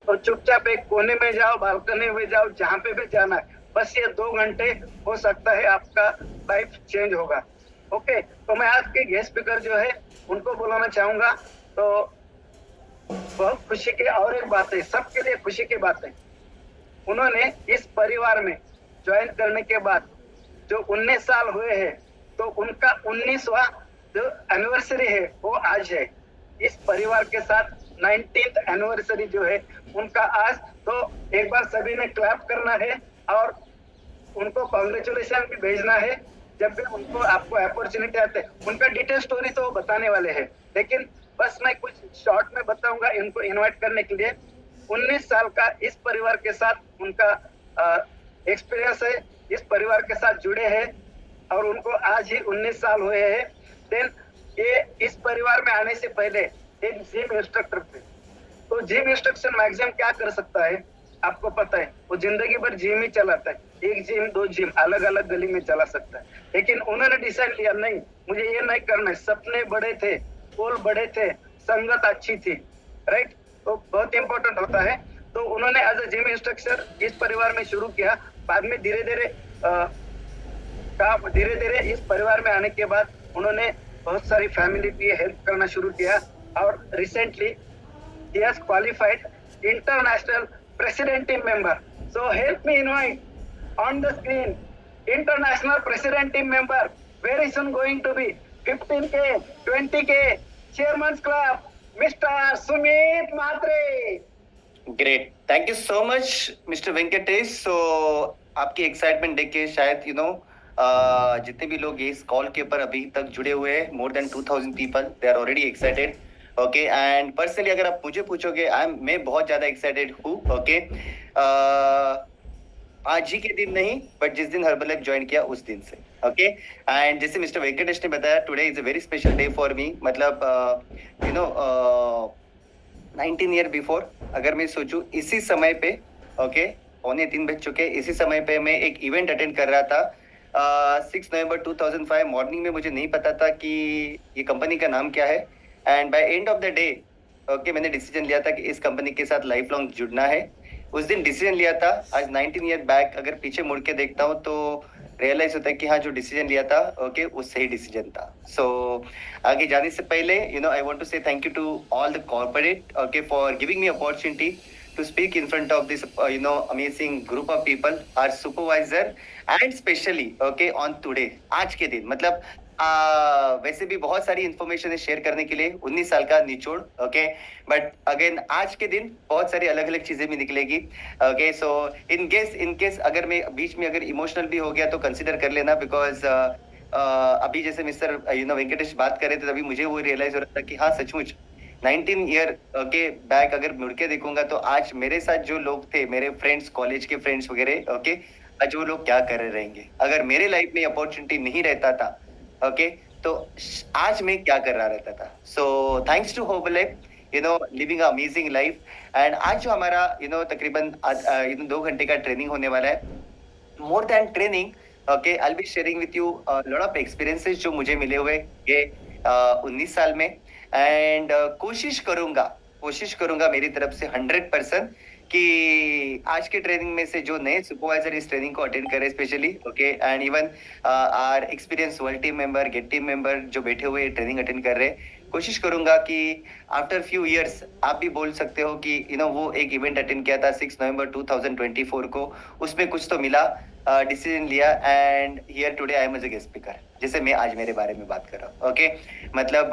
तो चुपचाप एक कोने में जाओ, बालकनी में जाओ, जहाँ पे भी जाना है, बस ये 2 घंटे हो सकता है आपका लाइफ चेंज होगा। ओके, तो मैं आज के गेस्ट स्पीकर जो है उनको बुलाना चाहूंगा। तो बहुत खुशी की और एक बात है, सबके लिए खुशी की बात है, उन्होंने इस परिवार में ज्वाइन करने के बाद जो 19 साल हुए हैं, तो उनका 19वां जो एनिवर्सरी है वो आज है। इस परिवार के साथ 19th एनिवर्सरी जो है उनका आज। तो एक बार सभी ने क्लैप करना है और उनको कॉन्ग्रेचुलेशन भी भेजना है। जब भी उनको आपको अपॉर्चुनिटी आते है, उनका डिटेल स्टोरी तो बताने वाले हैं, लेकिन बस मैं कुछ शॉर्ट में बताऊंगा इनको इनवाइट करने के लिए। 19 साल का इस परिवार के साथ उनका एक्सपीरियंस है, इस परिवार के साथ जुड़े हैं और उनको आज ही 19 साल हुए हैं। देन ये इस परिवार में आने से पहले एक जिम इंस्ट्रक्टर थे। तो जिम इंस्ट्रक्शन मैक्सिमम क्या कर सकता है आपको पता है, वो जिंदगी भर जिम ही चलाता है, एक जिम 2 जिम अलग अलग गली में चला सकता है। लेकिन उन्होंने डिसाइड लिया नहीं, मुझे ये नहीं करना है। सपने बड़े थे, गोल बड़े थे, संगत अच्छी थी, राइट, तो बहुत इंपॉर्टेंट होता है। तो उन्होंने एज अ जिम इंस्ट्रक्टर इस परिवार में शुरू किया। बाद में धीरे धीरे इस परिवार में आने के बाद उन्होंने बहुत सारी फैमिली की हेल्प करना शुरू किया और recently he has qualified international president team member. So help me invite on the screen international president team member. Very soon going to be 15K, 20K chairman's club, Mr. Sumit Matre. Great, thank you so much mister Venkatesh. So आपकी excitement देख के शायद जितने भी लोग इस call के ऊपर अभी तक जुड़े हुए हैं, more than 2000 people, they are already excited. Okay, and personally अगर आप मुझे पूछोगे, मैं बहुत ज्यादा एक्साइटेड हूँ। ओके, आज ही के दिन नहीं, बट जिस दिन हर्बल ज्वाइन किया उस दिन से। ओके, एंड जैसे मिस्टर वेंकटेश ने बताया, today is a very special day for me. मतलब 19 ईयर बिफोर, अगर मैं सोचूं इसी समय पे, ओके, 2:45 बज चुके, इसी समय पे मैं एक इवेंट अटेंड कर रहा था। 6 नवंबर 2005 मॉर्निंग में मुझे नहीं पता था कि ये कंपनी का नाम क्या है। And by end of the day, okay, मैंने डिसीजन लिया था कि इस कंपनी के साथ लाइफ लॉन्ग जुड़ना है। उस दिन डिसीजन लिया था। आज 19 ईयर बैक अगर पीछे मुड़ के देखता हूँ तो रियलाइज होता है कि हाँ, जो डिसीजन लिया था, ओके, वो सही डिसीजन था। सो आगे जाने से पहले I want to say thank you to all the corporate, okay, for giving me opportunity to speak in front of this amazing group of people, our supervisor, and specially okay on today, आज के दिन। मतलब वैसे भी बहुत सारी information है share करने के लिए, 19 साल का निचोड़, ओके, बट अगेन आज के दिन बहुत सारी अलग अलग चीजें भी निकलेगी। ओके, सो इन केस अगर मैं बीच में अगर इमोशनल भी हो गया तो कंसिडर कर लेना, बिकॉज अभी जैसे मिस्टर वेंकटेश बात कर रहे थे, तभी मुझे वो रियलाइज हो रहा था कि हाँ, सचमुच 19 ईयर के बैक अगर मुड़ के देखूंगा तो आज मेरे साथ जो लोग थे, मेरे फ्रेंड्स, कॉलेज के फ्रेंड्स वगैरह, ओके, आज वो लोग क्या कर रहे रहेंगे अगर मेरे लाइफ में अपॉर्चुनिटी नहीं रहता था। ओके, तो आज मैं क्या कर रहा रहता था। So thanks to Herbalife, living amazing life. And आज जो हमारा तकरीबन 2 घंटे का ट्रेनिंग होने वाला है, more than training, okay, I will be sharing with you lot of experiences जो मुझे मिले हुए ये 19 साल में। एंड कोशिश करूंगा मेरी तरफ से 100% कि आज के ट्रेनिंग में से जो नए सुपरवाइजर इस ट्रेनिंग को अटेंड करें specially, okay, and even our experience world team member, get team member जो बैठे हुए ट्रेनिंग अटेंड कर रहे हैं, कोशिश करूंगा कि आफ्टर फ्यू इयर्स आप भी बोल सकते हो कि वो एक इवेंट अटेंड किया था 6 नवंबर 2024 को, उसमें कुछ तो मिला, डिसीजन लिया, and here today I am as a guest speaker, जैसे मैं आज मेरे बारे में बात कर रहा हूँ। ओके, मतलब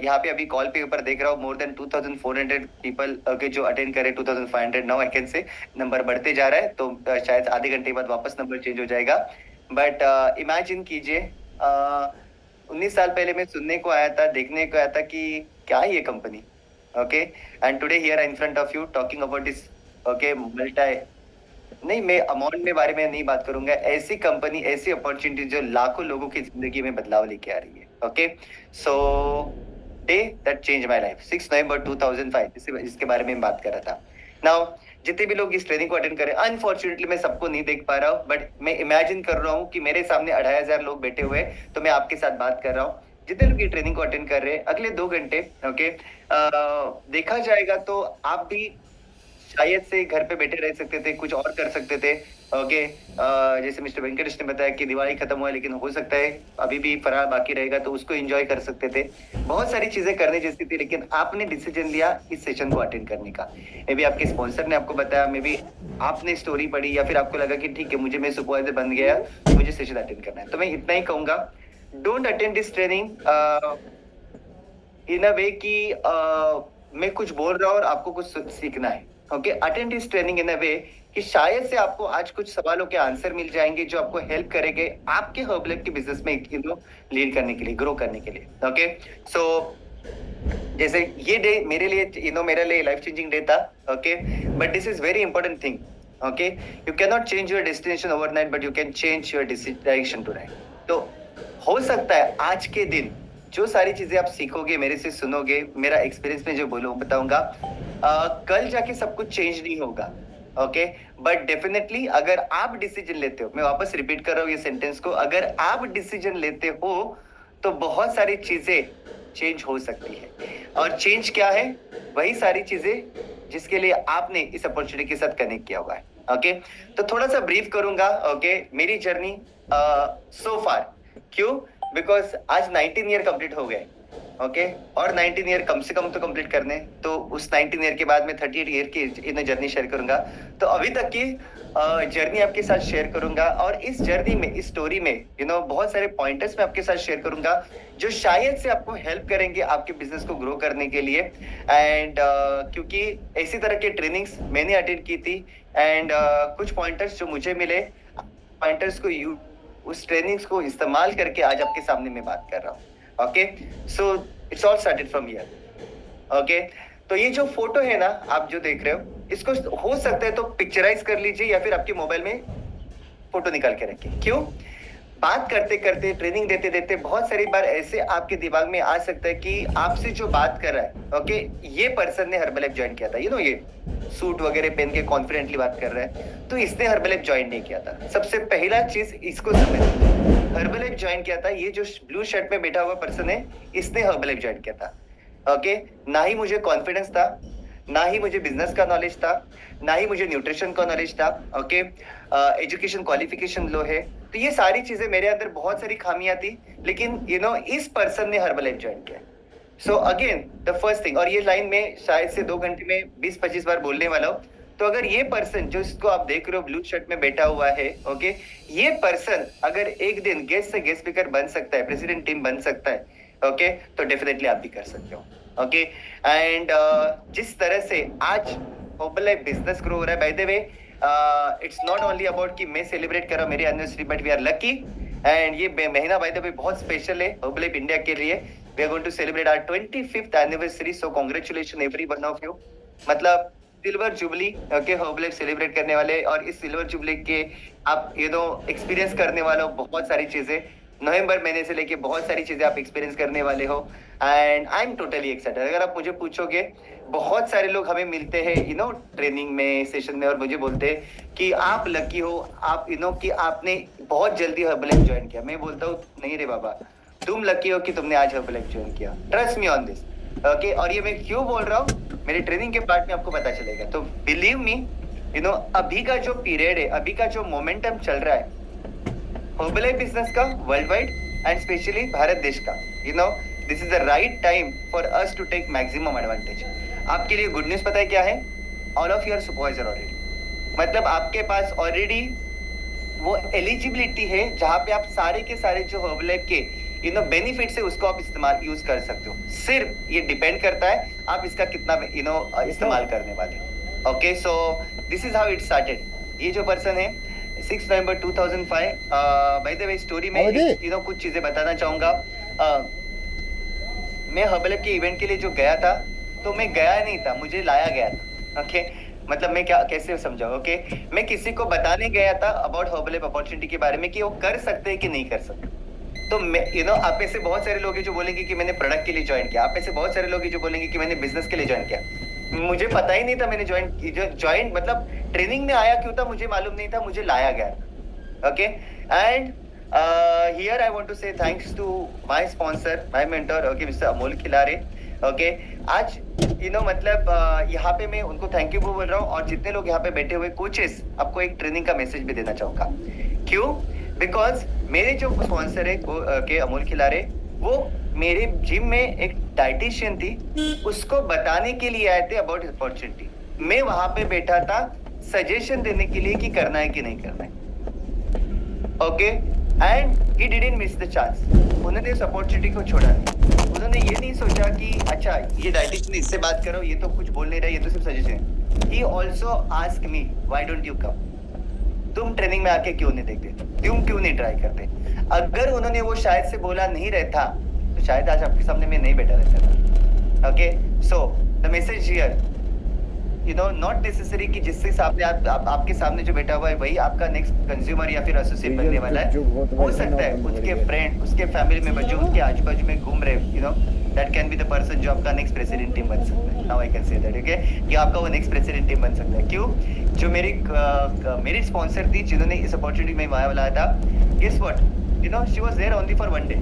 यहाँ पे अभी कॉल पे ऊपर देख रहा हूँ मोर देन 2400 पीपल, ओके, जो अटेंड करे, 2500 नाउ आई कैन से, नंबर बढ़ते जा रहा है, तो शायद आधे घंटे बाद वापस नंबर चेंज हो जाएगा। बट इमेजिन कीजिए, 19 साल पहले मैं सुनने को आया था, देखने को आया था कि क्या है ये company, okay, and today here in front of you talking about this, okay, multi, नहीं, मैं अमाउंट में बारे में नहीं बात करूंगा, ऐसी कंपनी, ऐसी अपॉर्चुनिटी जो लाखों लोगों की जिंदगी में बदलाव लेके आ रही है। Okay, so day that change my life, 6 नवंबर 2005, जिसके बारे में बात कर रहा था। नाउ जितने भी लोग इस ट्रेनिंग को अटेंड करें, अनफॉर्चुनेटली मैं सबको नहीं देख पा रहा हूँ, बट मैं इमेजिन कर रहा हूँ कि मेरे सामने 2500 लोग बैठे हुए, तो मैं आपके साथ बात कर रहा हूँ। जितने लोग ये ट्रेनिंग को अटेंड कर रहे हैं, अगले 2 घंटे, ओके, देखा जाएगा तो आप भी शायद से घर पे बैठे रह सकते थे, कुछ और कर सकते थे। ओके, जैसे मिस्टर वेंकटेश ने बताया कि दिवाली खत्म हुआ, लेकिन हो सकता है अभी भी फरार बाकी रहेगा, तो उसको एंजॉय कर सकते थे। बहुत सारी चीजें करने जैसी थी, लेकिन आपने डिसीजन लिया इस सेशन को अटेंड करने का। मे बी आपके स्पॉन्सर ने आपको बताया, मे बी आपने स्टोरी पढ़ी, या फिर आपको लगा कि ठीक है, मुझे मैं सुपरवाइजर बन गया, मुझे सेशन अटेंड करना है। तो मैं इतना ही कहूंगा, don't attend this training in a way कि मैं कुछ बोल रहा हूँ और आपको कुछ सीखना है। Okay, attend this training in a way कि शायद से आपको आज कुछ सवालों के आंसर मिल जाएंगे जो आपको हेल्प करेंगे आपके हर्बल के बिजनेस में लीड करने के लिए, ग्रो करने के लिए। ओके, सो जैसे ये डे मेरे लिए मेरे लिए लाइफ चेंजिंग डे था। Okay, but this is very important thing. Okay, you can not change your destination overnight, but you can change your direction tonight. तो हो सकता है आज के दिन जो सारी चीजें आप सीखोगे, मेरे से सुनोगे, मेरा एक्सपीरियंस में जो बताऊंगा, कल जाके सब कुछ चेंज नहीं होगा। ओके, बट डेफिनेटली अगर आप डिसीजन लेते हो, मैं वापस रिपीट कर रहा हूँ ये सेंटेंस को, अगर आप डिसीजन लेते हो तो बहुत सारी चीजें चेंज हो सकती है। और चेंज क्या है? वही सारी चीजें जिसके लिए आपने इस अपॉर्चुनिटी के साथ कनेक्ट किया हुआ है। ओके, तो थोड़ा सा ब्रीफ करूंगा। ओके, मेरी जर्नी सो फार, क्यों? बिकॉज आज 19 ईयर कंप्लीट हो गए। ओके, और 19 ईयर कम से कम तो कंप्लीट करने, तो उस 19 ईयर के बाद मैं 38 ईयर की इन जर्नी शेयर करूंगा। तो अभी तक की जर्नी आपके साथ शेयर करूंगा, और इस जर्नी में, इस स्टोरी में बहुत सारे पॉइंटर्स मैं आपके साथ शेयर करूंगा जो शायद से आपको हेल्प करेंगे आपके बिजनेस को ग्रो करने के लिए। एंड क्योंकि इसी तरह के ट्रेनिंग्स मैंने अटेंड की थी, एंड कुछ पॉइंटर्स जो मुझे मिले, पॉइंटर्स को उस ट्रेनिंग्स को इस्तेमाल करके आज आपके सामने मैं बात कर रहा हूँ। Okay, so it's all started from here. Okay, तो ये जो फोटो है ना, आप जो देख रहे हो, इसको हो सकता है तो पिक्चराइज कर लीजिए, या फिर आपके मोबाइल में फोटो निकाल के रखिए। क्यों? बात करते करते, ट्रेनिंग देते देते बहुत सारी बार ऐसे आपके दिमाग में आ सकता है कि आपसे जो बात कर रहा है, ओके, ये पर्सन ने हर्बल ज्वाइन किया था, ये सूट वगैरह पहन के कॉन्फिडेंटली बात कर रहा है, तो इसने हर्बल ज्वाइन नहीं किया था। सबसे पहला चीज इसको समझ, हर्बल ज्वाइन किया था ये जो ब्लू शर्ट में बैठा हुआ पर्सन है, इसने हर्बल ज्वाइन किया था। ओके, ना ही मुझे कॉन्फिडेंस था, ना ही मुझे बिजनेस का नॉलेज था, ना ही मुझे न्यूट्रिशन का नॉलेज था। ओके, एजुकेशन क्वालिफिकेशन लो है, तो ये सारी चीजें मेरे अंदर बहुत सारी खामियां थी, लेकिन इस पर्सन ने हर्बल ज्वाइन किया। So again the first thing, और ये लाइन में शायद से 2 घंटे में 20-25 बार बोलने वाला हूँ। तो अगर ये पर्सन जो इसको आप देख रहे हो ब्लू शर्ट में बैठा हुआ है, ओके, ये पर्सन अगर एक दिन गेस्ट से गेस्ट स्पीकर बन सकता है, प्रेसिडेंट टीम बन सकता है, ओके, तो डेफिनेटली आप भी कर सकते हो। ओके, एंड जिस तरह से आज हर्बल बिजनेस ग्रो हो रहा है, by the way it's not only about कि मैं सेलिब्रेट कर रहा हूँ मेरी anniversary, but we are lucky, and ये महीना बाय द वे बहुत स्पेशल है हर्बल इंडिया के लिए। We are going to celebrate our 25th anniversary, so congratulation every one of you. मतलब silver jubilee, okay, herbal celebrate करने वाले, और इस सिल्वर जुबली के आप एक्सपीरियंस करने वाले हो बहुत सारी चीजें। नवंबर महीने से लेके बहुत सारी चीजें आप एक्सपीरियंस करने वाले हो, and I am totally excited. अगर आप मुझे पूछोगे, बहुत सारे लोग हमें मिलते हैं ट्रेनिंग में, सेशन में, और मुझे बोलते हैं कि आप लकी हो, आप कि आपने बहुत जल्दी हर्बल ज्वाइन किया। मैं बोलता हूँ नहीं रे बाबा, तुम लकी हो कि तुमने आज हर्बल ज्वाइन किया, trust me on this. Okay, और ये मैं क्यों बोल रहा हूँ, मेरे ट्रेनिंग के पार्ट में आपको पता चलेगा। तो बिलीव मी, अभी का जो पीरियड है, अभी का जो मोमेंटम चल रहा है हर्बल बिजनेस का world wide, and specially Bharat देश का, this is the right time for us to take maximum advantage. आपके लिए गुड न्यूज पता है क्या है? All of your supervisor already, मतलब आपके पास ऑलरेडी वो एलिजिबिलिटी है जहां पे आप सारे के सारे जो हर्बल के बेनिफिट्स है उसको आप यूज कर सकते हो। सिर्फ ये डिपेंड करता है आप इसका कितना इस्तेमाल करने वाले। Okay, so this is how it started. ये जो पर्सन है 6 नवंबर 2005, बाय द वे स्टोरी में कुछ चीजें बताना चाहूंगा। मैं हर्बल के इवेंट के लिए जो गया था, तो मैं गया नहीं था, मुझे लाया गया था। ओके, मतलब मैं कैसे समझाऊं? ओके, मैं किसी को बताने गया था अबाउट हर्बल अपॉर्चुनिटी के बारे में कि वो कर सकते हैं कि नहीं कर सकते। तो मैं आप में से बहुत सारे लोग हैं जो बोलेंगे कि मैंने प्रोडक्ट के लिए ज्वाइन किया, आप में से बहुत सारे लोग हैं जो बोलेंगे कि मैंने बिजनेस के लिए ज्वाइन किया। मुझे पता ही नहीं था मैंने ज्वाइन मतलब ट्रेनिंग में आया क्यों था मुझे मालूम नहीं था, मुझे लाया गया। Okay, and here I want to say thanks to my sponsor, my mentor, okay, Mr. Amol Khilare, okay, आज मतलब यहाँ पे मैं उनको थैंक यू बोल रहा हूँ, और जितने लोग यहाँ पे बैठे हुए कोचेस, आपको एक ट्रेनिंग का मैसेज भी देना चाहूंगा। क्यों? बिकॉज मेरे जो स्पॉन्सर है के अमोल खिलारे, वो मेरे जिम में एक डाइटिशियन थी, उसको बताने के लिए आए थे अबाउट अपॉर्चुनिटी। मैं वहां पे बैठा था सजेशन देने के लिए कि करना है कि नहीं करना है। Okay, and he didn't miss the chance. उन्होंने इस अपॉर्चुनिटी को छोड़ा नहीं। उन्होंने ये नहीं सोचा कि अच्छा ये डाइटिशियन इससे बात करो, ये तो कुछ बोल नहीं रहा, ये तो सिर्फ सजेशन है। He also ask me why don't you come, तुम ट्रेनिंग में आके क्यों नहीं देखते, तुम क्यों नहीं ट्राई करते। अगर उन्होंने वो शायद से बोला नहीं रहता तो शायद आज आपके सामने मैं नहीं बैठा रहता था। Okay, so the message here, not necessary कि जिससे सामने आपके सामने जो बैठा हुआ है वही आपका नेक्स्ट कंज्यूमर या फिर एसोसिएट बनने वाला है। हो सकता है उसके फ्रेंड, उसके फैमिली मेंबर जो उसके आजू बाजू में घूम रहे, that can be the person जो आपका नेक्स्ट प्रेसिडेंट टीम बन सकता है। Now I can say that, okay, कि आपका वो नेक्स्ट प्रेसिडेंट टीम बन सकता है। क्यों? जो मेरी स्पॉन्सर थी जिन्होंने इस अपॉर्चुनिटी में वहां लाया था, guess what, she was there only for 1 day,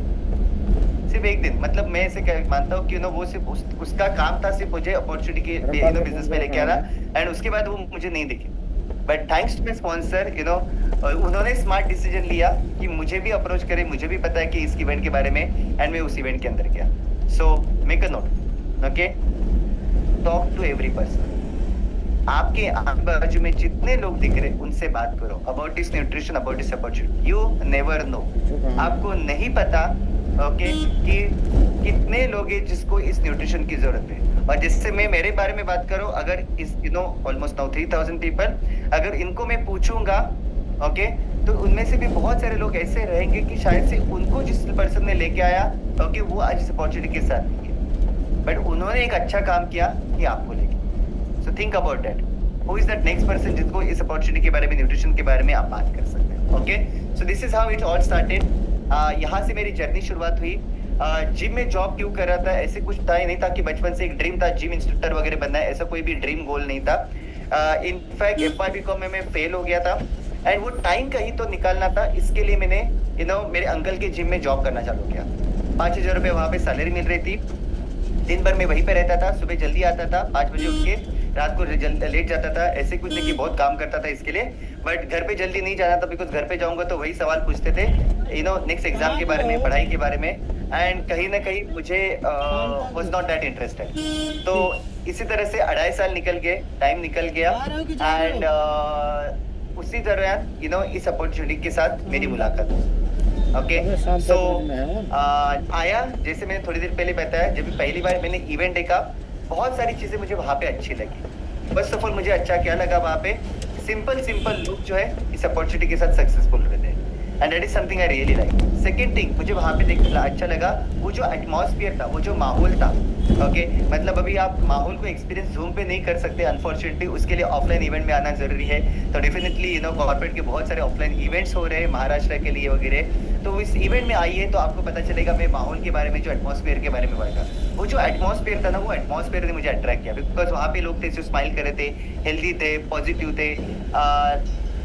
सिर्फ एक दिन। मतलब मैं ऐसे मानता हूँ कि वो सिर्फ उसका काम था सिर्फ मुझे अपॉर्चुनिटी के बिजनेस में लेके आना, एंड उसके बाद वो मुझे नहीं दिखी। But thanks to my sponsor, उन्होंने स्मार्ट डिसीजन लिया कि मुझे भी अप्रोच करे, मुझे भी पता है कि इस इवेंट के बारे में, एंड मैं उस इवेंट के अंदर गया। So make a note, okay, talk to every person. आपके आजू बाजू में जितने लोग दिख रहे उनसे बात करो about this nutrition, about this opportunity. You never know, आपको नहीं पता ओके कि कितने लोग हैं जिसको इस न्यूट्रिशन की जरूरत है। और जिससे मैं मेरे बारे में बात करूं, अगर इस ऑलमोस्ट नाउ 3000 पीपल, अगर इनको मैं पूछूंगा ओके, तो उनमें से भी बहुत सारे लोग ऐसे रहेंगे कि शायद से उनको जिस पर्सन ने लेके आया ओके, वो आज इस अपॉर्चुनिटी के साथ नहीं है, बट उन्होंने एक अच्छा काम किया कि आपको लेके। So think about that, who is that next person जिसको इस अपॉर्चुनिटी के बारे में, न्यूट्रिशन के बारे में आप बात कर सकते हैं। Okay, so this is how it all started. यहाँ से मेरी जर्नी शुरुआत हुई। जिम में जॉब क्यों कर रहा था, ऐसे कुछ था ही नहीं था कि बचपन से एक ड्रीम था जिम इंस्ट्रक्टर वगैरह बनना है, ऐसा कोई भी ड्रीम गोल नहीं था। इनफैक्ट FY BCom में मैं फेल हो गया था, एंड वो टाइम कहीं तो निकालना था, इसके लिए मैंने मेरे अंकल के जिम में जॉब करना चालू किया। 5000 रुपये वहाँ पे सैलरी मिल रही थी, दिन भर मैं वहीं पे रहता था, सुबह जल्दी आता था 5 बजे उठ के, रात को लेट जाता था। ऐसे कुछ नहीं कि बहुत काम करता था इसके लिए, बट घर पे जल्दी नहीं जाना था, बिकॉज घर पे जाऊंगा तो वही सवाल पूछते थे नेक्स्ट एग्जाम के बारे में, पढ़ाई के बारे में, एंड कहीं ना कहीं मुझे वाज नॉट दैट इंटरेस्टेड। तो इसी तरह से 2.5 साल निकल गए, टाइम निकल गया, एंड उसी दौरान इस अपॉर्चुनिटी के साथ मेरी मुलाकात हुई। ओके, सो आया, जैसे मैंने थोड़ी देर पहले बताया, जब पहली बार मैंने इवेंट देखा, बहुत सारी चीजें मुझे वहां पे अच्छी लगी। फर्स्ट ऑफ ऑल मुझे अच्छा क्या लगा, वहां पे सिंपल लोग जो है इस अपॉर्चुनिटी के साथ सक्सेसफुल रहते हैं, and that is something I really like. Second thing मुझे वहां पे देखने अच्छा लगा, वो जो एटमॉस्फेयर था, वो जो माहौल था। ओके, मतलब अभी आप माहौल को एक्सपीरियंस जूम पे नहीं कर सकते अनफॉर्चुनेटली, उसके लिए ऑफलाइन इवेंट में आना जरूरी है। तो डेफिनेटली कॉर्पोरेट के बहुत सारे ऑफलाइन इवेंट्स हो रहे हैं महाराष्ट्र के लिए वगैरह, तो इस इवेंट में आइए तो आपको पता चलेगा मैं माहौल के बारे में, जो एटमॉस्फेयर के बारे में बताऊंगा। वो जो एटमॉस्फेयर था ना, वो एटमॉस्फेयर ने मुझे अट्रैक्ट किया, बिकॉज वहाँ पे लोग थे जो स्माइल कर रहे थे, हेल्दी थे, पॉजिटिव थे,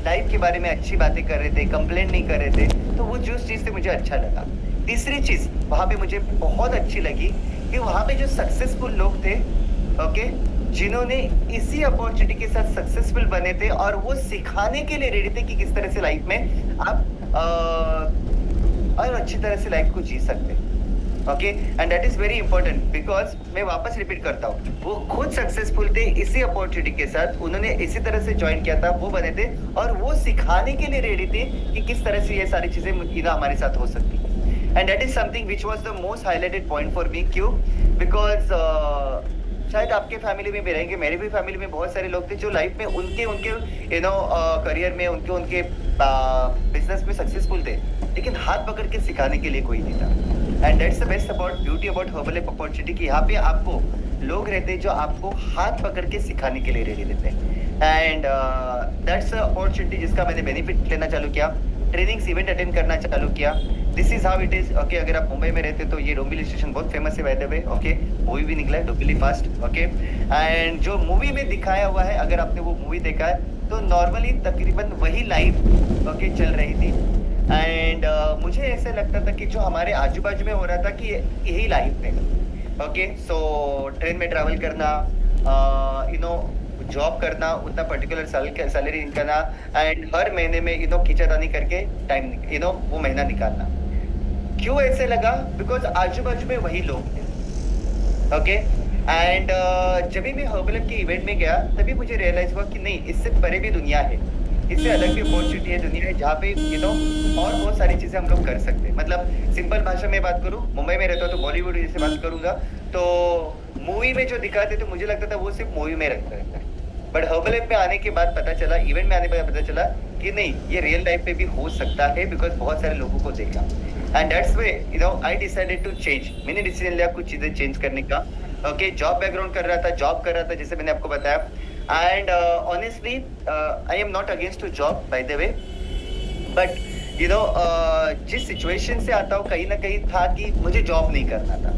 लाइफ के बारे में अच्छी बातें कर रहे थे, कंप्लेंट नहीं कर रहे थे, तो वो जो चीज़ से मुझे अच्छा लगा। तीसरी चीज़ वहाँ पे मुझे बहुत अच्छी लगी कि वहाँ पे जो सक्सेसफुल लोग थे ओके, जिन्होंने इसी अपॉर्चुनिटी के साथ सक्सेसफुल बने थे, और वो सिखाने के लिए रेडी थे कि किस तरह से लाइफ में आप और अच्छी तरह से लाइफ को जी सकते हैं। Okay, and that is very important, because मैं वापस रिपीट करता हूँ, वो खुद सक्सेसफुल थे इसी अपॉर्चुनिटी के साथ, उन्होंने इसी तरह से ज्वाइन किया था, वो बने थे, और वो सिखाने के लिए रेडी थे कि किस तरह से ये सारी चीजें हमारे साथ हो सकती है। And that is something which was the most highlighted point for me. क्यों? बिकॉज शायद आपके फैमिली में भी रहेंगे, मेरे भी फैमिली में बहुत सारे लोग थे जो लाइफ में उनके करियर में, उनके बिजनेस में सक्सेसफुल थे, लेकिन हाथ पकड़ के सिखाने के लिए कोई नहीं था। And that's the best about beauty about herbal opportunity, कि यहाँ पे आपको लोग रहते हैं जो आपको हाथ पकड़ के सिखाने के लिए रेडी रहते हैं। एंड दैट्स अपॉर्चुनिटी जिसका मैंने बेनिफिट लेना चालू किया, ट्रेनिंग्स इवेंट अटेंड करना चालू किया। This is how it is. Okay, अगर आप मुंबई में रहते तो ये डोंबिवली स्टेशन बहुत फेमस है by the way. Okay, movie भी निकला है डोंबिवली फास्ट। ओके, एंड जो मूवी में दिखाया हुआ है, अगर आपने वो मूवी देखा है तो नॉर्मली तकरीबन वही लाइफ ओके चल रही थी। एंड मुझे ऐसे लगता था कि जो हमारे आजू बाजू में हो रहा था कि यही लाइफ है, ओके, सो ट्रेन में ट्रैवल करना, यू नो जॉब करना, उतना पर्टिकुलर सैलरी करना, एंड हर महीने में खींचातानी करके टाइम वो महीना निकालना। क्यों ऐसे लगा? बिकॉज आजू बाजू में वही लोग थे। ओके, एंड जब भी मैं हर्बल के इवेंट में गया तभी मुझे रियलाइज हुआ कि नहीं, इससे परे भी दुनिया है, इससे अलग भी अपॉर्चुनिटी है, दुनिया है जहाँ पे और बहुत सारी चीजें हम लोग कर सकते हैं। मतलब सिंपल भाषा में बात करूँ, मुंबई में रहता हूँ तो बॉलीवुड जैसे बात करूंगा, तो मूवी में जो दिखाते तो मुझे लगता था वो सिर्फ मूवी में रहता है, बट हर्बल में आने के बाद पता चला, इवेंट में आने के बाद पता चला कि नहीं, ये रियल लाइफ पे भी हो सकता है, बिकॉज बहुत सारे लोगों को देखा। And that's way I decided to change. मैंने डिसीजन लिया कुछ चीजें चेंज करने का। ओके, जॉब बैकग्राउंड कर रहा था, जॉब कर रहा था जैसे मैंने आपको बताया। And honestly I am not against to job by the way, but जिस सिचुएशन से आता हूँ कहीं ना कहीं था कि मुझे जॉब नहीं करना था।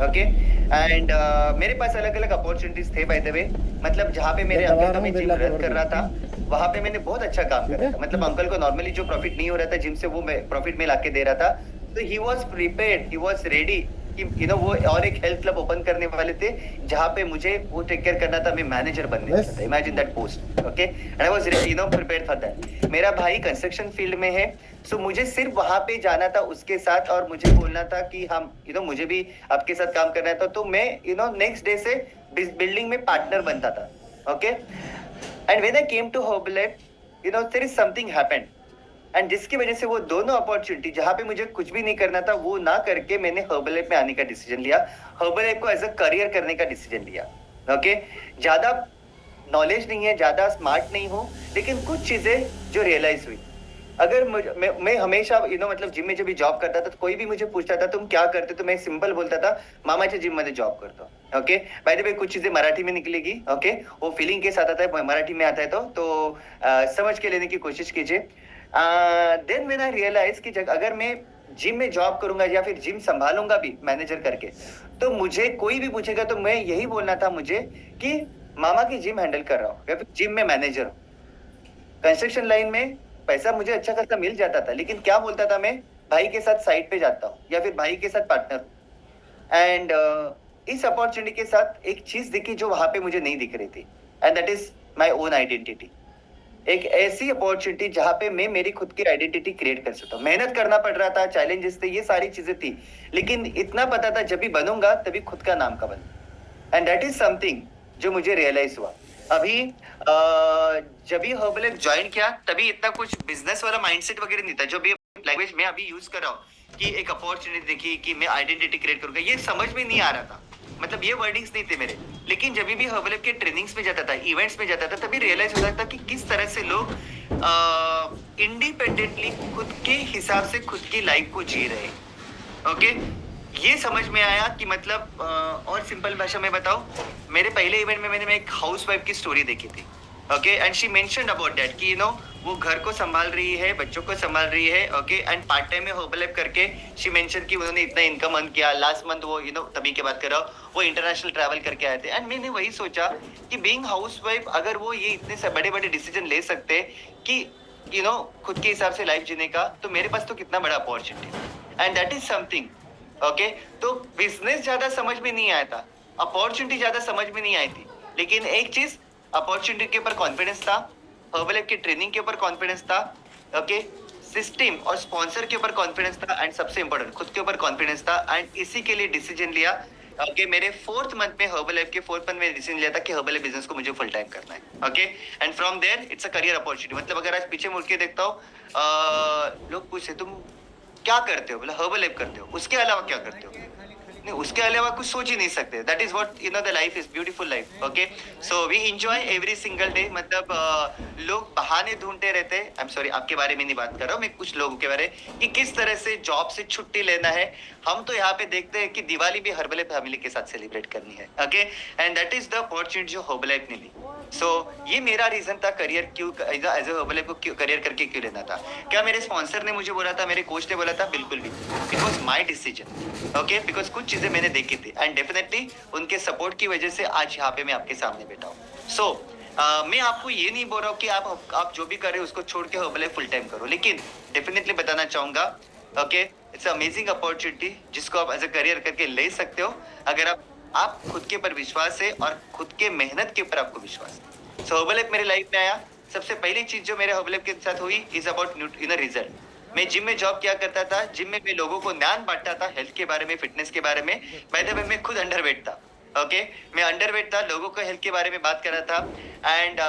ओके, एंड मेरे पास अलग अलग अपॉर्चुनिटीज थे बाय द वे। मतलब जहाँ पे मेरे अंकल का मैं जिम रन कर रहा था, वहां पे मैंने बहुत अच्छा काम कर रहा था। मतलब अंकल को नॉर्मली जो प्रॉफिट नहीं हो रहा था जिम से, वो प्रॉफिट में लाके दे रहा था। तो he was prepared, he was ready कि वो और एक हेल्थ क्लब ओपन करने वाले थे जहाँ पे मुझे वो टेक केयर करना था, मैं मैनेजर बनने वाला था। Imagine that post. Okay, and I was prepared for that. मेरा भाई कंस्ट्रक्शन फील्ड में है, सो मुझे सिर्फ वहां पे जाना था उसके साथ और मुझे बोलना था कि हम मुझे भी आपके साथ काम करना था। तो मैं नेक्स्ट डे से बिल्डिंग में पार्टनर बनता था। Okay, and when I came to Herbalife there is something happened, and जिसकी वजह से वो दोनों अपॉर्चुनिटी जहां पे मुझे कुछ भी नहीं करना था वो ना करके मैंने हर्बल में आने का डिसीजन लिया, हर्बल को एज अ करियर करने का डिसीजन लिया। ओके, ज्यादा नॉलेज नहीं है, ज्यादा स्मार्ट नहीं हूँ, लेकिन कुछ चीजें जो रियलाइज हुई। अगर मैं हमेशा मतलब जिम में जब भी जॉब करता था तो कोई भी मुझे पूछता था तुम क्या करते, तो मैं सिंपल बोलता था मामाच्या जिम मध्ये जॉब करता हूँ। ओके, बाय द वे कुछ चीजें मराठी में निकलेगी। ओके, वो फीलिंग के साथ आता है, मराठी में आता है तो समझ के लेने की कोशिश कीजिए। देन व्हेन आई रियलाइज कि अगर मैं जिम में जॉब करूंगा या फिर जिम संभालूंगा भी मैनेजर करके, तो मुझे कोई भी पूछेगा तो मैं यही बोलना था मुझे कि मामा की जिम हैंडल कर रहा हूँ या फिर जिम में मैनेजर हूँ। कंस्ट्रक्शन लाइन में पैसा मुझे अच्छा खासा मिल जाता था, लेकिन क्या बोलता था मैं, भाई के साथ साइड पे जाता हूँ या फिर भाई के साथ पार्टनर हूँ। एंड इस अपॉर्चुनिटी के साथ एक चीज दिखी जो वहां पे मुझे नहीं दिख रही थी, and that is my own identity. एक ऐसी अपॉर्चुनिटी जहां पे मैं मेरी खुद की आइडेंटिटी क्रिएट कर सकता हूँ। मेहनत करना पड़ रहा था, चैलेंजेस थे, ये सारी चीजें थी, लेकिन इतना पता था जब भी बनूंगा तभी खुद का नाम का बनूंगा। एंड दैट इज समथिंग जो मुझे रियलाइज हुआ। अभी जब भी हर्बल ज्वाइन किया तभी इतना कुछ बिजनेस वाला माइंडसेट वगैरह नहीं था। जो भी लैंग्वेज मैं अभी यूज कर रहा हूँ कि एक अपॉर्चुनिटी देखी कि मैं आइडेंटिटी क्रिएट करूंगा, ये समझ में नहीं आ रहा था। मतलब ये वर्डिंग्स नहीं थे मेरे, लेकिन जब भी हर्बल के ट्रेनिंग्स में जाता था, इवेंट्स में जाता था, तभी रियलाइज होता था कि किस तरह से लोग इंडिपेंडेंटली खुद के हिसाब से खुद की लाइफ को जी रहे हैं। ओके, ये समझ में आया कि मतलब और सिंपल भाषा में बताऊं, मेरे पहले इवेंट में मैंने एक हाउसवाइफ की स्टोरी देखी थी। Okay, and she mentioned about that कि वो घर को संभाल रही है, बच्चों को संभाल रही है। ओके, एंड पार्ट टाइम में हर्बल करके शी मेंशन कि उन्होंने इतना इनकम अर्न किया। लास्ट मंथ वो तभी की बात कर रहा हूँ, वो इंटरनेशनल ट्रैवल करके आए थे। एंड मैंने वही सोचा कि बीइंग हाउसवाइफ अगर वो ये इतने से बड़े बड़े डिसीजन ले सकते कि खुद के हिसाब से लाइफ जीने का, तो मेरे पास तो कितना बड़ा opportunity. And that is something. Okay, तो बिजनेस ज्यादा समझ में नहीं आया था, अपॉर्चुनिटी ज्यादा समझ में नहीं आई थी, लेकिन एक चीज, अपॉर्चुनिटी के ऊपर कॉन्फिडेंस था, हर्बल की ट्रेनिंग के ऊपर कॉन्फिडेंस था। ओके, सिस्टम और स्पॉन्सर के ऊपर कॉन्फिडेंस था, एंड सबसे इंपॉर्टेंट खुद के ऊपर कॉन्फिडेंस था। एंड इसी के लिए डिसीजन लिया। ओके, मेरे 4th मंथ में हर्बल के 4th मंथ में डिसीजन लिया था कि हर्बल बिजनेस को मुझे फुल टाइम करना है। Okay, and from there it's a career opportunity. मतलब अगर आज पीछे मुड़ के देखता हूँ, लोग पूछते तुम क्या करते हो, बोला हर्बल करते हो, उसके अलावा क्या करते हो? नहीं, उसके अलावा कुछ सोच ही नहीं सकते। That is what the life is beautiful life. Okay, so we enjoy every single day. मतलब लोग बहाने ढूंढते रहते हैं। आई एम सॉरी, आपके बारे में नहीं बात कर रहा हूँ मैं, कुछ लोगों के बारे कि किस तरह से जॉब से छुट्टी लेना है। हम तो यहाँ पे देखते हैं कि दिवाली भी हर्बल फैमिली के साथ सेलिब्रेट करनी है। Okay, and that is the opportunity जो हर्बल ने ली। सो ये मेरा रीजन था करियर क्यों एज अ हर्बल को करियर करके क्यों लेना था। क्या मेरे स्पॉन्सर ने मुझे बोला था, मेरे कोच ने बोला था? बिल्कुल भी, it was my decision. Okay, because कुछ चीजें मैंने देखी थी, एंड डेफिनेटली उनके सपोर्ट की वजह से आज यहाँ पे मैं आपके सामने बैठा हूँ। सो मैं आपको ये नहीं बोल रहा हूँ कि आप जो भी कर रहे हो उसको छोड़ के हर्बल फुल टाइम करो, लेकिन डेफिनेटली बताना चाहूंगा, ओके, इट्स अमेजिंग अपॉर्चुनिटी जिसको आप एज अ करियर करके ले सकते हो। अगर आप आप खुद के ऊपर विश्वास है और खुद के मेहनत के ऊपर आपको विश्वास है। सो हर्बल ऐप मेरे लाइफ में आया, सबसे पहली चीज जो मेरे हर्बल ऐप के साथ हुई इज अबाउट रिजल्ट। मैं जिम में जॉब किया करता था, जिम में मैं लोगों को ज्ञान बांटता था हेल्थ के बारे में, फिटनेस के बारे में। बाय द वे मैं खुद अंडरवेट था, ओके मैं अंडरवेट था, लोगों को हेल्थ के बारे में बात कर रहा था। एंड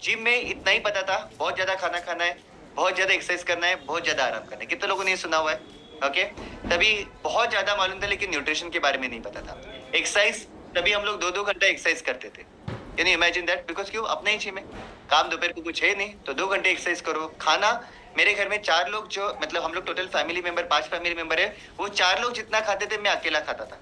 जिम में इतना ही पता था, बहुत ज्यादा खाना खाना है, बहुत ज्यादा एक्सरसाइज करना है, बहुत ज्यादा आराम करना है। कितने लोगों ने ये सुना हुआ है? ओके तभी बहुत ज्यादा मालूम था, लेकिन न्यूट्रिशन के बारे में नहीं पता था। एक्सरसाइज तभी हम लोग 2-2 घंटा एक्सरसाइज करते थे। Can you imagine that? Because क्यों? अपने ही जिम है, काम दोपहर को कुछ है नहीं, तो 2 घंटे एक्सरसाइज करो। खाना मेरे घर में 4 लोग, जो मतलब हम लोग total family member 5 family member है, वो 4 लोग जितना खाते थे मैं अकेला खाता था।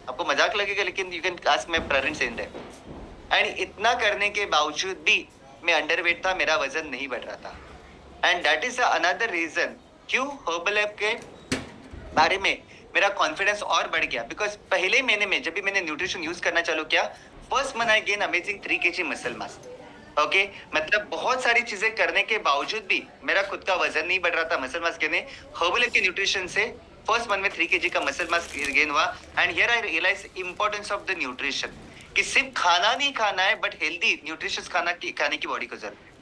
आपको मजाक लगेगा, लेकिन you can ask my parents in that. And इतना करने के बावजूद भी मैं अंडरवेट था, मेरा वजन नहीं बढ़ रहा था। And that is another reason क्यों हर्बल ऐप के बारे में मेरा कॉन्फिडेंस और बढ़ गया। बिकॉज पहले महीने में जब भी मैंने न्यूट्रिशन यूज करना चालू किया, first month I gain amazing 3 kg muscle mass. Okay मतलब बहुत सारी चीजें करने के बावजूद भी मेरा खुद का वजन नहीं बढ़ रहा था, muscle mass gain. Herbal app के न्यूट्रिशन से फर्स्ट मंथ में 3 kg का मसल मास गेन हुआ। And here I realise importance of the nutrition, कि सिर्फ खाना नहीं खाना है, बट हेल्दी न्यूट्रिशियस खाने की बॉडी को जरूरत है।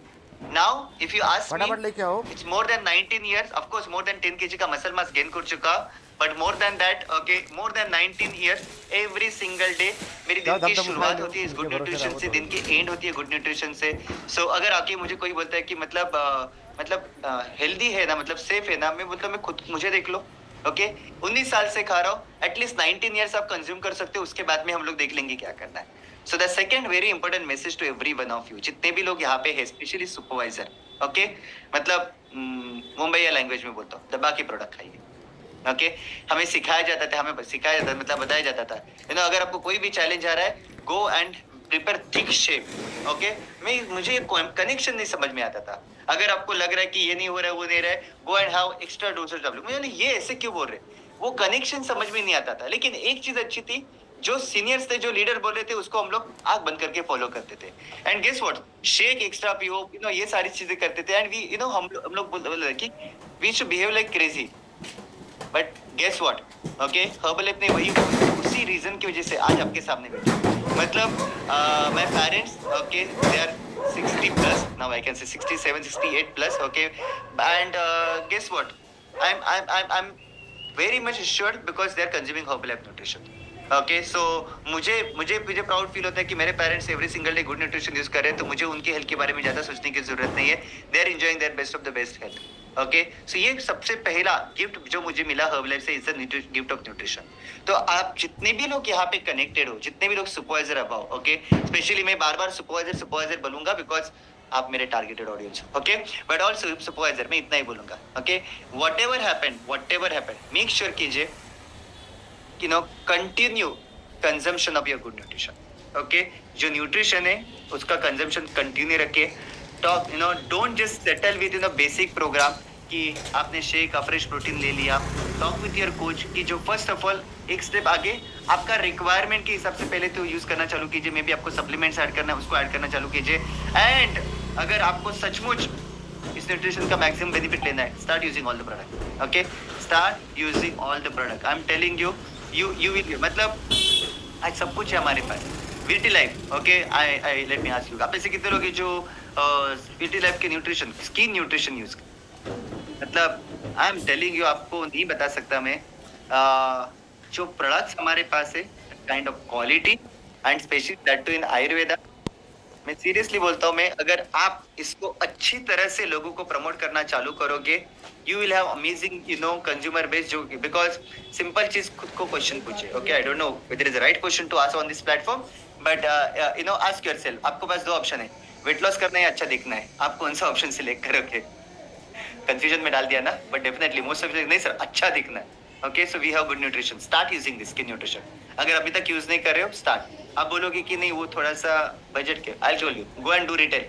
Now, if you ask me, फटाफट लेके आओ। it's more than 19 years. Of course, more than 10 kg का muscle mass gain कर चुका, but more than that, okay, more than 19 years, every single day मेरी दिन की शुरुआत होती है इस गुड न्यूट्रिशन से, दिन की एंड होती है गुड न्यूट्रिशन से। So अगर आके मुझे कोई बोलता है कि मतलब हेल्दी है ना, मतलब सेफ है ना, मैं बोलता हूँ मैं खुद, मुझे देख लो। ओके 19 साल से खा रहा हूँ, एटलीस्ट 19 ईयर्स आप कंज्यूम कर सकते हो, उसके बाद में हम लोग देख लेंगे क्या करना है। So the second very important message to every one of you, जितने भी लोग यहाँ पे है, स्पेशली सुपरवाइजर, ओके मतलब मुंबई या लैंग्वेज में बोलता हूँ, दबा के प्रोडक्ट खाइए। ओके हमें सिखाया जाता था, हमें सिखाया जाता मतलब बताया जाता था, अगर आपको कोई भी चैलेंज आ रहा है, go and prepare thick shape. Okay मुझे कनेक्शन नहीं समझ में आता था। अगर आपको लग रहा है कि ये नहीं हो रहा है, वो नहीं रहा है, go and have extra dosage of, मुझे ये ऐसे क्यों बोल रहे, वो कनेक्शन समझ में नहीं आता था। लेकिन एक चीज अच्छी थी, जो सीनियर्स थे, जो लीडर बोल रहे थे, उसको हम लोग आंख बंद करके फॉलो करते थे। And guess what, shake extra पियो, ये सारी चीजें करते थे। एंड वी हम लोग बोल रहे कि we should behave like crazy, but guess what, okay herbal app ने वही उसी रीजन की वजह से आज आपके सामने बैठे। मतलब my parents, okay they are 60 plus, now I can say 67 68 plus, okay and guess what, I'm very much assured because they are consuming herbal app nutrition. Okay so मुझे प्राउड फील होता है कि मेरे parents every single day good nutrition use कर रहे हैं, तो मुझे उनकी हेल्थ के बारे में ज्यादा सोचने की जरूरत नहीं है। They are enjoying their best of the best health. Okay so ये सबसे पहला गिफ्ट जो मुझे मिला हर्बल ऐप से is the gift of nutrition. तो आप जितने भी लोग यहाँ पे कनेक्टेड हो, जितने भी लोग सुपरवाइजर अबाउ, ओके स्पेशली मैं बार बार सुपरवाइजर बोलूंगा बिकॉज आप मेरे targeted audience, okay but also supervisor मैं इतना ही बोलूंगा। Okay whatever happen make sure कीजिए continue consumption of your good nutrition. Okay जो न्यूट्रिशन है उसका कंजम्पशन कंटिन्यू रखिए। Talk don't just settle with basic program कि आपने शेक फ्रेश प्रोटीन ले लिया। टॉक विद योर कोच कि जो फर्स्ट ऑफ ऑल एक स्टेप आगे आपका रिक्वायरमेंट के हिसाब से पहले तो यूज करना चालू कीजिए। मे बी आपको सप्लीमेंट्स ऐड करना है, उसको ऐड करना चालू कीजिए। एंड अगर आपको सचमुच इस न्यूट्रिशन का मैक्सिमम बेनिफिट लेना है, start using all the product. Okay start using all the product. I am telling you will, मतलब आज सब कुछ है हमारे पास। Witty life, okay I let me ask you, आप ऐसे कितने लोग हैं जो विटी लाइफ के न्यूट्रिशन, स्किन न्यूट्रिशन यूज, मतलब आई एम टेलिंग यू, आपको नहीं बता सकता मैं जो प्रोडक्ट्स हमारे पास है, kind of quality and specially that to in Ayurveda. मैं सीरियसली बोलता हूँ, मैं अगर आप इसको अच्छी तरह से लोगों को प्रमोट करना चालू करोगे, you will have amazing consumer base जो, because simple चीज खुद को क्वेश्चन पूछे। okay I don't know whether it is the right question to ask on this platform, but ask yourself, आपको पास 2 ऑप्शन है, वेट लॉस करना है या अच्छा दिखना है, आप कौन सा ऑप्शन सिलेक्ट करोगे? कंफ्यूजन में डाल दिया ना, बट डेफिनेटली मोस्ट ऑफ नहीं सर अच्छा दिखना है। Okay so we have good nutrition, start using this skin nutrition. अगर अभी तक यूज नहीं कर रहे हो, स्टार्ट। आप बोलोगे कि नहीं वो थोड़ा सा बजट के, I tell you go and do retail.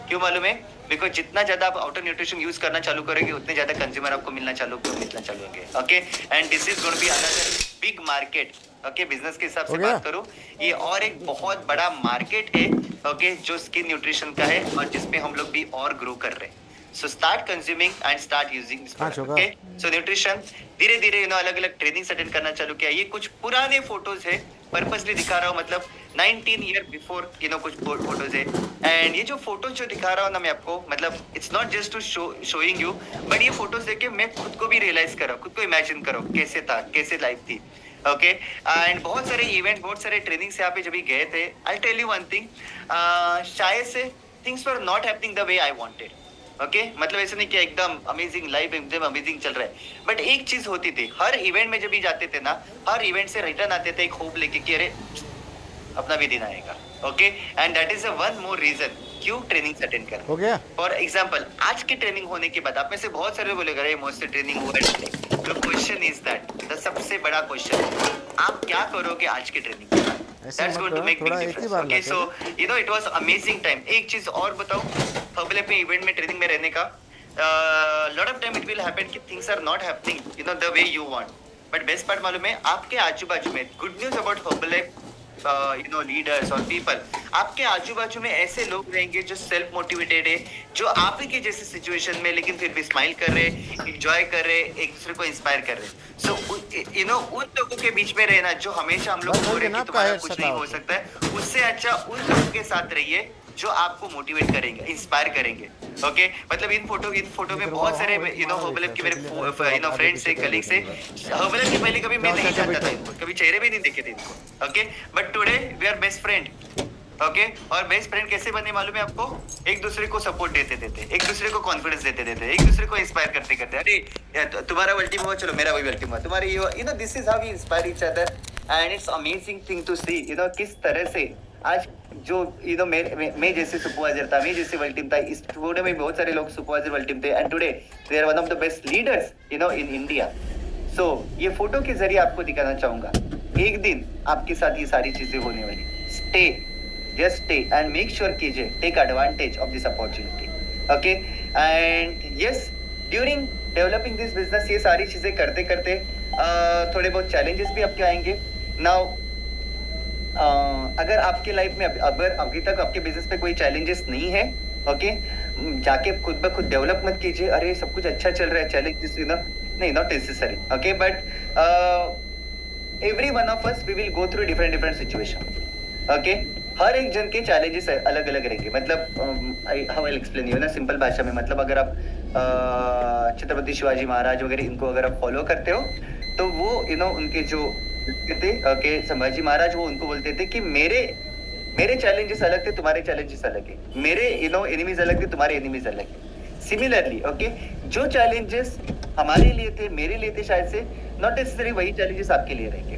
क्यों मालूम है? बिकॉज जितना ज्यादा आप आउटर न्यूट्रिशन यूज करना चालू करोगे, उतने ज्यादा कंज्यूमर आपको मिलना चालू होंगे। Okay and this is going to be another big market. Okay business के हिसाब से बात करूं, ये और एक बहुत बड़ा मार्केट है, ओके जो स्किन न्यूट्रिशन का है और जिसमें हम लोग भी और ग्रो कर रहे हैं। So start consuming and start using this product, होगा। ओके। सो न्यूट्रिशन धीरे धीरे अलग अलग ट्रेनिंग्स अटेंड करना चालू किया। ये कुछ पुराने फोटोज है, पर्पसली दिखा रहा हूँ, मतलब 19 ईयर बिफोर कुछ फोटोज है। एंड ये जो फोटोज जो दिखा रहा हूँ ना मैं आपको, मतलब it's not just to showing you, but ये फोटोज देख के मैं खुद को भी रियलाइज करा, खुद को इमेजिन करो कैसे था, कैसे लाइफ थी, ओके। एंड बहुत सारे इवेंट, बहुत सारे ट्रेनिंग्स यहाँ पे जब भी गए थे, I tell you one thing, शायद these things were not happening the way I wanted, okay. मतलब ऐसा नहीं कि एकदम अमेजिंग लाइफ एकदम अमेजिंग चल रहा है, बट एक चीज होती थी, हर इवेंट में जब भी जाते थे ना, हर इवेंट से रिटर्न आते थे एक होप लेके कि अरे अपना भी दिन आएगा, okay. And that is one more reason क्यों ट्रेनिंग अटेंड करना। हो गया। फॉर एग्जाम्पल, आज की ट्रेनिंग होने के बाद आप में से बहुत सारे लोग बोलेगा अरे मुझसे ट्रेनिंग हुआ है। The question is that, the सबसे बड़ा क्वेश्चन, आप क्या करोगे आज की ट्रेनिंग के बाद? ऐसे That's मत going to करो, make big थोड़ा एक ही difference. Bar Okay, latte so you know it was amazing time. एक चीज और बताऊं, Herbalife में इवेंट में ट्रेनिंग में रहने का, lot of time it will happen कि things are not happening, you know, the way you want. But best part मालूम है, आपके आजू बाजू में good news about Herbalife, you know, leaders और people, आपके आजू बाजू में ऐसे लोग रहेंगे जो सेल्फ मोटिवेटेड है, जो आप ही के जैसे सिचुएशन में लेकिन फिर भी स्माइल कर रहे, एंजॉय कर रहे, एक दूसरे को इंस्पायर कर रहे। सो यू नो उन लोगों के बीच में रहना जो हमेशा हम लोग बस हो बोल रहे गया ना कि तुम्हारा आपका कुछ नहीं हो सकता है, उससे अच्छा उन लोगों के साथ रहिए जो आपको मोटिवेट करेंगे, इंस्पायर करेंगे, ओके। मतलब इन फोटो में बहुत सारे यू नो Herbalife के मेरे यू नो फ्रेंड्स है, कलीग्स है। Herbalife के पहले कभी मैं नहीं जानता था इनको, कभी चेहरे भी नहीं देखे थे इनको, okay. But today we are best friend, okay. और बेस्ट फ्रेंड कैसे बने मालूम है आपको? एक दूसरे को सपोर्ट देते देते, एक दूसरे को कॉन्फिडेंस देते देते, एक दूसरे को इंस्पायर करते करते, अरे तुम्हारा अल्टीम हुआ, चलो मेरा भी अल्टीम हुआ, तुम्हारी ये, you know this is how we inspire each other. And it's amazing thing to see, you know किस तरह से आज जो यू नो मैं जैसे सुपरवाइजर था, मैं जैसे वर्ल्ड टीम था, इस फोटो में बहुत सारे लोग सुपरवाइजर वर्ल्ड टीम थे, and today they are one of the best leaders you know in India. So ये फोटो के जरिए आपको दिखाना चाहूंगा, एक दिन आपके साथ ये सारी चीजें होने वाली। Stay, just stay and make sure कीजिए, take advantage of this opportunity, okay. And yes, during developing this business ये सारी चीजें करते करते थोड़े बहुत चैलेंजेस भी आपके आएंगे। नाउ अगर आपके लाइफ में अगर अभी तक आपके बिजनेस पे कोई चैलेंजेस नहीं है, ओके, जाके खुद ब खुद डेवलप मत कीजिए, अरे सब कुछ अच्छा चल रहा है, चैलेंजेस यू नो नहीं, not necessary, okay. But every one of us we will go through different situation, okay. हर एक जन के चैलेंजेस अलग अलग रहेंगे। मतलब I how I explain you ना सिंपल भाषा में, मतलब अगर आप छत्रपति शिवाजी महाराज वगैरह इनको अगर आप फॉलो करते हो तो वो यू नो उनके जो थे, ओके, संभाजी महाराज, वो उनको बोलते थे कि मेरे चैलेंजेस अलग थे, तुम्हारे चैलेंजेस अलग है, मेरे यू नो एनिमीज अलग थे, तुम्हारे एनिमीज अलग है। सिमिलरली, ओके, जो चैलेंजेस हमारे लिए थे, मेरे लिए थे, शायद से नॉट नेसेसरी वही चैलेंजेस आपके लिए रहेंगे,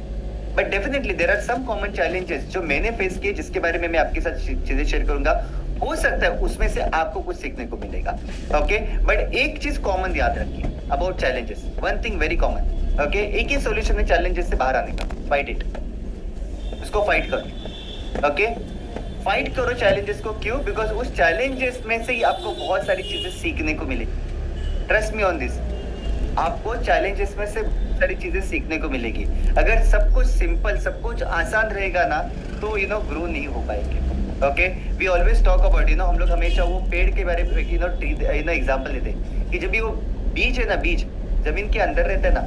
but definitely there are some common challenges जो मैंने फेस किए, जिसके बारे में मैं आपके साथ चीजें शेयर करूंगा। हो सकता है उसमें से आपको कुछ सीखने को मिलेगा, ओके। बट एक चीज कॉमन याद रखिए about challenges, one thing very common, okay. एक ही सॉल्यूशन है चैलेंजेस से बाहर आने का, फाइट इट, उसको फाइट करो, ओके। फाइट करो चैलेंजेस को, क्यों? बिकॉज उस चैलेंजेस में से ही आपको बहुत सारी चीजें सीखने को मिले। ट्रस्ट मी ऑन दिस, आपको चैलेंजेस में से सारी चीजें सीखने को मिलेगी। अगर सब कुछ सिंपल, सब कुछ आसान रहेगा ना, तो यू नो ग्रो नहीं हो पाएंगे, okay. We always talk about, you know हम लोग हमेशा वो पेड़ के बारे में यू नो एग्जांपल लेते हैं कि जब भी वो बीज है ना, बीज जमीन के अंदर रहता है ना,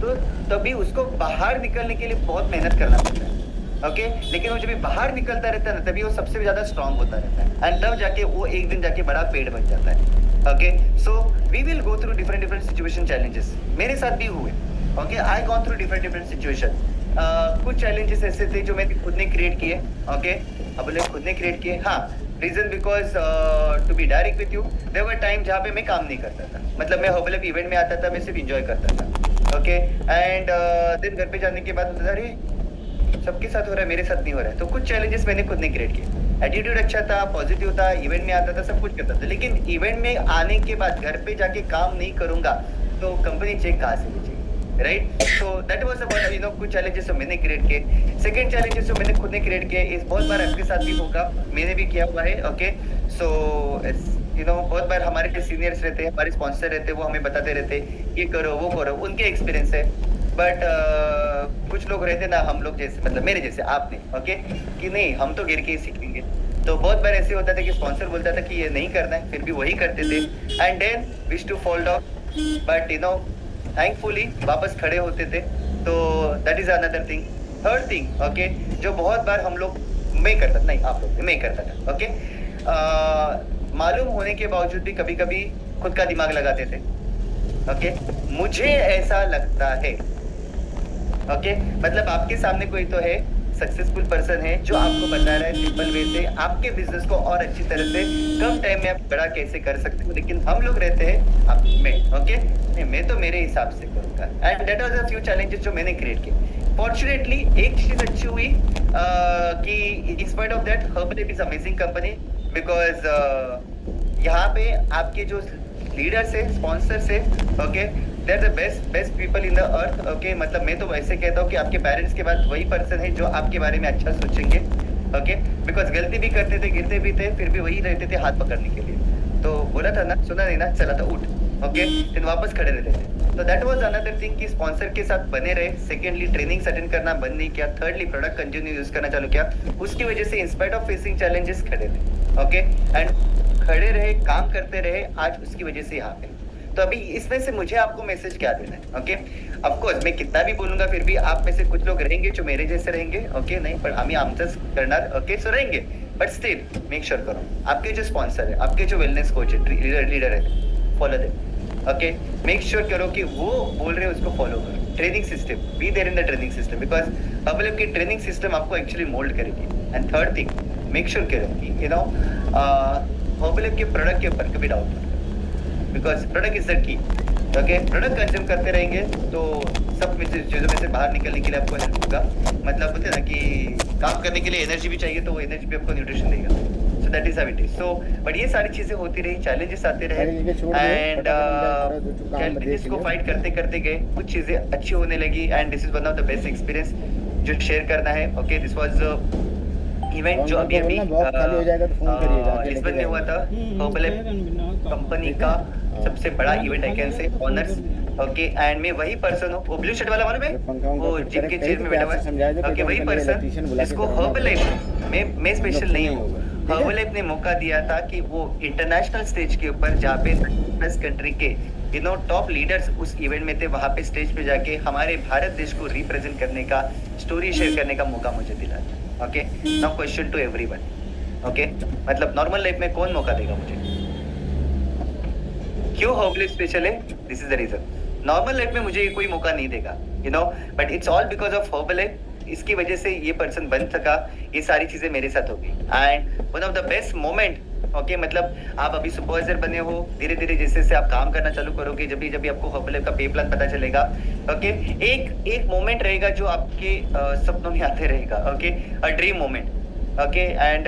तो तभी उसको बाहर निकलने के लिए बहुत मेहनत करना पड़ता है, ओके। लेकिन वो जब भी बाहर निकलता रहता है ना, तभी वो सबसे ज्यादा स्ट्रांग होता रहता है, एंड तब जाके वो एक दिन जाके बड़ा पेड़ बन जाता है, okay. So we will go through different situation, challenges मेरे साथ भी हुए, okay. I gone through different situation. कुछ चैलेंजेस ऐसे थे जो मैंने खुद ने क्रिएट किए, ओके। अब बोले खुद ने क्रिएट किए, हाँ, reason because to be direct with you, there were time जहाँ पे मैं काम नहीं करता था, मतलब मैं Herbalife इवेंट में आता था, मैं सिर्फ एंजॉय करता था, ओके। एंड देन घर पे जाने के बाद होता था, अरे सबके साथ हो रहा है, मेरे साथ नहीं हो रहा है। तो कुछ चैलेंजेस मैंने खुद ने क्रिएट किए। एटीट्यूड अच्छा था, पॉजिटिव था, इवेंट में आता था, सब कुछ करता था, लेकिन इवेंट में आने के बाद घर पे जाके काम नहीं करूंगा तो कंपनी चेक कहाँ से भेजेगी, right? So that was about you no कुछ चैलेंजेस जो मैंने क्रिएट किए। सेकंड चैलेंजेस जो मैंने खुद ने क्रिएट किए, इस बहुत बार आपके साथ भी होगा, मैंने भी किया हुआ है, ओके। सो यू नो बहुत बार हमारे जो सीनियर्स रहते हैं, हमारे स्पॉन्सर रहते हैं, वो हमें बताते रहते हैं ये करो वो करो, उनके एक्सपीरियंस है। बट कुछ लोग रहते ना हम लोग जैसे, मतलब मेरे जैसे, आपने, ओके, कि नहीं हम तो गिर के ही सीखेंगे, तो बहुत बार ऐसे होता था कि स्पॉन्सर बोलता था कि ये नहीं करना है, फिर भी वही करते थे and then wish to fall down, but thankfully वापस खड़े होते थे। तो that is another thing. Third thing okay, जो बहुत बार हम लोग, मैं करता था, नहीं आप लोग, मैं करता था ओके, मालूम होने के बावजूद भी कभी कभी खुद का दिमाग लगाते थे ओके। मुझे ऐसा लगता है ओके, मतलब आपके सामने कोई तो है, सक्सेसफुल पर्सन है जो आपको बता रहा है सिंपल वे से आपके बिजनेस को और अच्छी तरह से कम टाइम में आप बड़ा कैसे कर सकते हो, लेकिन हम लोग रहते हैं आप में ओके, नहीं मैं तो मेरे हिसाब से करूंगा and that was a few challenges जो मैंने क्रिएट किए। फॉर्चुनेटली एक चीज अच्छी हुई कि in spite of that herbal is amazing company, because यहाँ पे आपके जो लीडर्स है, स्पॉन्सर्स है okay, they are the best people in the earth okay. मतलब मैं तो वैसे कहता हूँ कि आपके पेरेंट्स के बाद वही पर्सन है जो आपके बारे में अच्छा सोचेंगे ओके, बिकॉज गलती भी करते थे, गिरते भी थे, फिर भी वही रहते थे हाथ पकड़ने के लिए। तो बोला था ना, सुना नहीं ना, चला था उठ ओके, फिर वापस खड़े रहते थे। तो दैट वाज अनदर थिंग कि स्पॉन्सर के साथ बने रहे। सेकेंडली ट्रेनिंग अटेंड करना बंद नहीं किया। थर्डली प्रोडक्ट कंटिन्यू यूज करना चालू किया। उसकी वजह से इंस्पाइट ऑफ फेसिंग चैलेंजेस खड़े रहे ओके, एंड खड़े रहे, काम करते रहे, आज उसकी वजह से यहाँ पे। तो अभी इसमें से मुझे आपको मैसेज क्या देना है ओके, ऑफ कोर्स मैं कितना भी बोलूंगा फिर भी आप में से कुछ लोग रहेंगे जो मेरे जैसे रहेंगे ओके, नहीं पण आम्ही आमचंच करणार ओके, सो रहेंगे, बट स्टिल मेक श्योर करो आपके जो स्पॉन्सर है, आपके जो वेलनेस कोच है, लीडर है, follow them okay. Make sure करो कि वो बोल रहे हैं उसको फॉलो करो। Training system, be there in the training system, because herbal की ट्रेनिंग सिस्टम आपको एक्चुअली मोल्ड करेगी। And third thing, make sure करो कि यू नो हर्बल के प्रोडक्ट के ऊपर कभी डाउट मत करो, because product is the key okay. Product consume करते रहेंगे तो सब चीज़ों में से बाहर निकलने के लिए आपको हेल्प होगा। मतलब बोलते हैं ना कि काम करने के लिए एनर्जी भी चाहिए, तो वो एनर्जी भी आपको न्यूट्रिशन देगा। So that is how it is. So but ये सारी चीजें होती रही, चैलेंजेस आते रहे एंड चैलेंजेस को फाइट करते करते गए, कुछ चीजें अच्छी होने लगी and this is one of the best experience जो शेयर करना है ओके। दिस वाज इवेंट जो अभी लिस्बन में हुआ था, हर्बल कंपनी का सबसे बड़ा इवेंट आई कैन से, ऑनर्स ओके। एंड मैं वही पर्सन हूँ, वो ब्लू शर्ट वाला मालूम है, वो जिम के चेयर में बैठा हुआ है ओके, वही पर्सन जिसको हर्बल मैं स्पेशल नहीं हूँ, हर्बल ने मौका दिया था कि वो इंटरनेशनल स्टेज के ऊपर जहाँ पे 10 कंट्री के यू नो टॉप लीडर्स उस इवेंट में थे, वहाँ पे स्टेज पे जाके हमारे भारत देश को रिप्रेजेंट करने का, स्टोरी शेयर करने का मौका मुझे दिला okay. Now question to everyone okay, मतलब नॉर्मल लाइफ में कौन मौका देगा मुझे? क्यों हर्बल स्पेशल है? This is the reason. Normal life में मुझे कोई मौका नहीं देगा you know, but it's all because of herbal. इसकी वजह से ये पर्सन बन सका, ये सारी चीजें मेरे साथ होगी and one of the best moment okay. मतलब आप अभी सुपरवाइजर बने हो, धीरे धीरे जैसे जैसे आप काम करना चालू करोगे, जब भी आपको हर्बल का पे प्लान पता चलेगा ओके, एक मोमेंट रहेगा जो आपके सपनों में आते रहेगा okay, a dream moment okay. And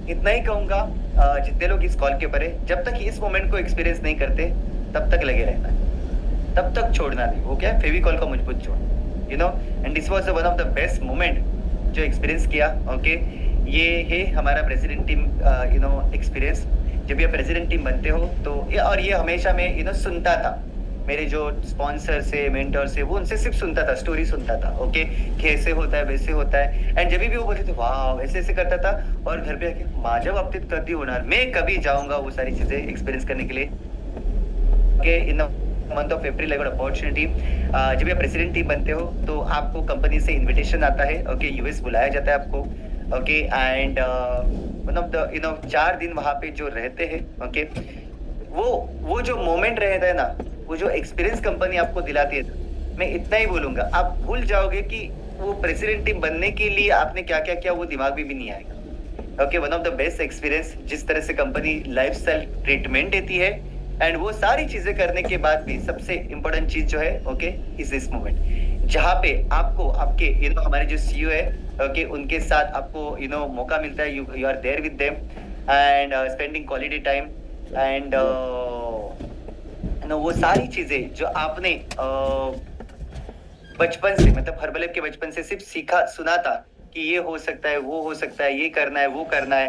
इतना ही कहूंगा, जितने लोग इस कॉल के ऊपर है, जब तक इस मोमेंट को एक्सपीरियंस नहीं करते तब तक लगे रहना है, तब तक छोड़ना नहीं। वो क्या, फेविकॉल का मजबूत जोड़ you know. And this was one of the best moment जो एक्सपीरियंस किया ओके। ये है हमारा president team you know experience. जब ये प्रेसिडेंट टीम बनते हो तो और ये हमेशा मैं यू नो सुनता था, मेरे जो स्पॉन्सर से, मेंटर से, वो उनसे सिर्फ सुनता था, स्टोरी सुनता था ओके, कैसे होता है वैसे होता है। एंड जब भी वो बोलते थे वाह ऐसे ऐसे करता था, और घर पे आके माझ्या बाबतीत कधी होणार, मैं कभी जाऊंगा वो सारी चीजें एक्सपीरियंस करने के लिए okay. In month of April I got opportunity. जब आप प्रेसिडेंट टीम बनते हो तो आपको कंपनी से इनविटेशन आता है ओके, यूएस बुलाया जाता है आपको okay. And one of the you know 4 दिन वहाँ पे जो रहते हैं ओके, वो जो मोमेंट रहता है ना, वो जो एक्सपीरियंस कंपनी आपको दिलाती है, मैं इतना ही बोलूंगा, आप भूल जाओगे कि वो प्रेसिडेंट टीम बनने के लिए आपने क्या क्या किया, वो दिमाग में भी नहीं आएगा okay. One of the best experience, जिस तरह से कंपनी लाइफस्टाइल ट्रीटमेंट देती है एंड वो सारी चीजें करने के बाद भी सबसे इम्पोर्टेंट चीज जो है ओके इज दिस मोमेंट, जहाँ पे आपको आपके यू नो हमारे जो सीईओ है ओके, उनके साथ आपको यू नो मौका मिलता है, you are there with them and spending quality time and वो सारी चीजें जो आपने बचपन से, मतलब हर्बल के बचपन से सिर्फ सीखा सुना था कि ये हो सकता है, वो हो सकता है, ये करना है, वो करना है,